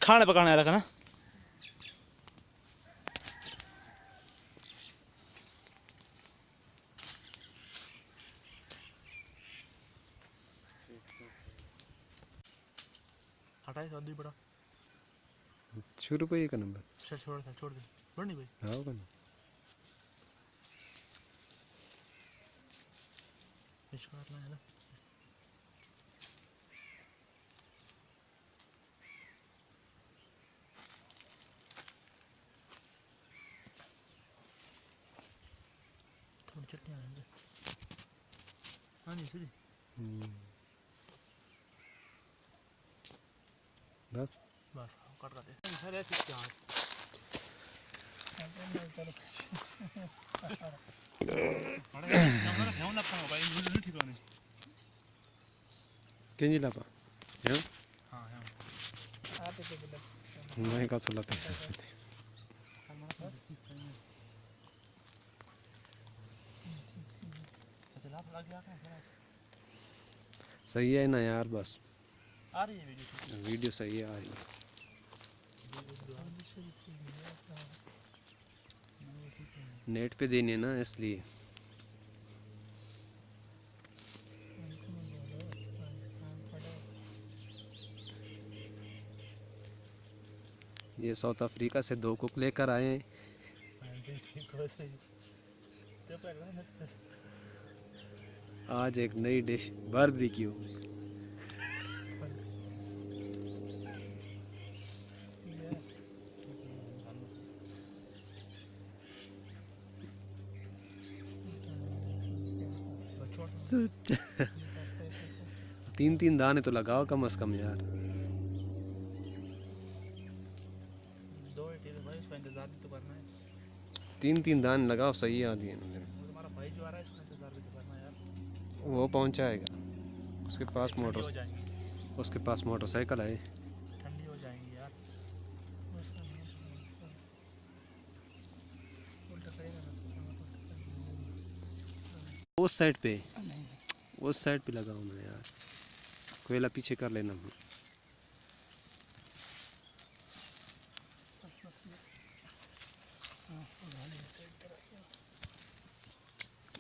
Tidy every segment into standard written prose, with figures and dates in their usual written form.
खाने पकाने वाला का ना हटाए तो आदमी बड़ा शुरू पे एक नंबर छोड़ दे बड़ नहीं भाई हाँ होगा ना इसका काटना है ना थोड़ी चटनी आने हाँ नहीं सीधी बस बस काट दे सर ऐसे क्या किंजी लापा हैं हाँ हाँ मैं का चला पे सही है ना यार बस आ रही है वीडियो सही है आ रही है नेट पे देनी है ना इसलिए ये साउथ अफ्रीका से 2 कुक लेकर आए हैं आज एक नई डिश बारबेक्यू तीन दाने तो लगाओ कम से कम यार दो ही ठीक है भाई उसका इंतजार भी तो करना है 3 दाने लगाओ सही आदि है वो तुम्हारा भाई जो आ रहा है उसका इंतजार भी तो करना है यार वो पहुंचाएगा उसके पास ठंडी हो जाएंगी उसके पास मोटरसाइकिल है ठंडी हो जाएंगी यार उस साइड पे लगाओ ना यार कोयला पीछे कर लेना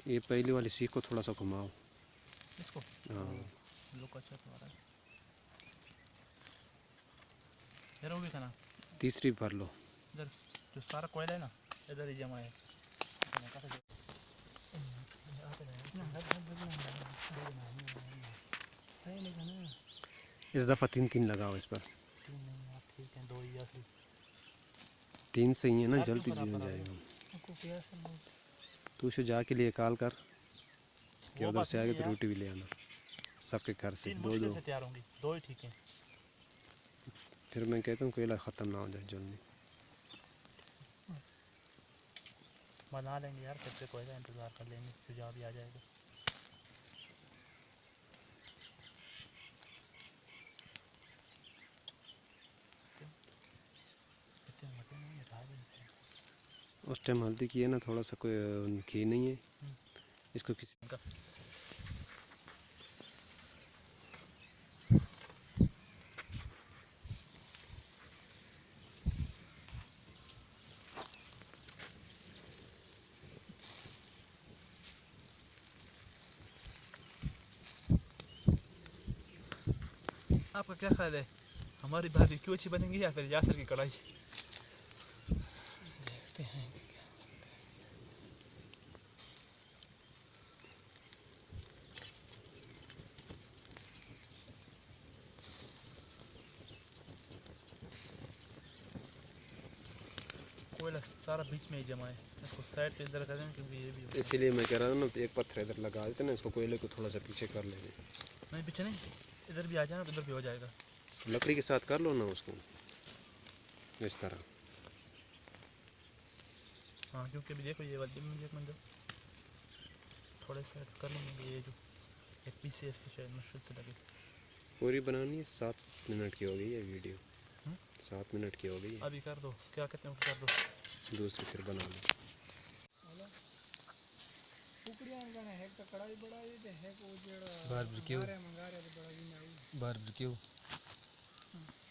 ये पहली वाली सीख को थोड़ा सा घुमाओ इसको हाँ लुक अच्छा तो आ रहा है यार वो भी खाना तीसरी भर लो इधर जो सारा कोयला है ना इधर ही जमा है इस दफ़ा 3 लगाओ इस पर ठीक है 2 ही या 3 सही है ना जल्दी हो जाएगा तू से जाके लिए कॉल कर कि उधर से आगे तो रोटी भी ले आना सबके घर से 2 तैयार होंगी 2 ही ठीक है फिर मैं कहता हूँ कोयला ख़त्म ना हो जाए जल्दी बना लेंगे यार फिर से कोयला इंतज़ार कर लेंगे सुझाव भी आ जाएगा उस टाइम हल्दी की है ना थोड़ा सा कोई घी नहीं है इसको किसी आपका क्या ख्याल है हमारी भाभी क्यों अच्छी बनेंगी या फिर यासर की कढ़ाई देखते हैं कोयला सारा बीच में ही जमा है इसको साइड पे इधर करें क्योंकि ये भी इसीलिए मैं कह रहा हूँ ना एक पत्थर इधर लगा देते ना इसको कोयले को थोड़ा सा पीछे कर लेंगे नहीं पीछे नहीं इधर भी आ जाए ना तो इधर भी हो जाएगा लकड़ी के साथ कर लो ना उसको इस तरह हाँ क्योंकि अभी देखो ये वाली मुझे एक मंदिर थोड़े से कर लेंगे ये जो एक पीस है इसकी शायद मुश्किल से लगे पूरी बनानी है 7 मिनट की हो गई है वीडियो 7 मिनट की हो गई है अभी कर दो क्या कहते हैं कर दो दूसरी फिर बना लो बारबेक्यू हाँ।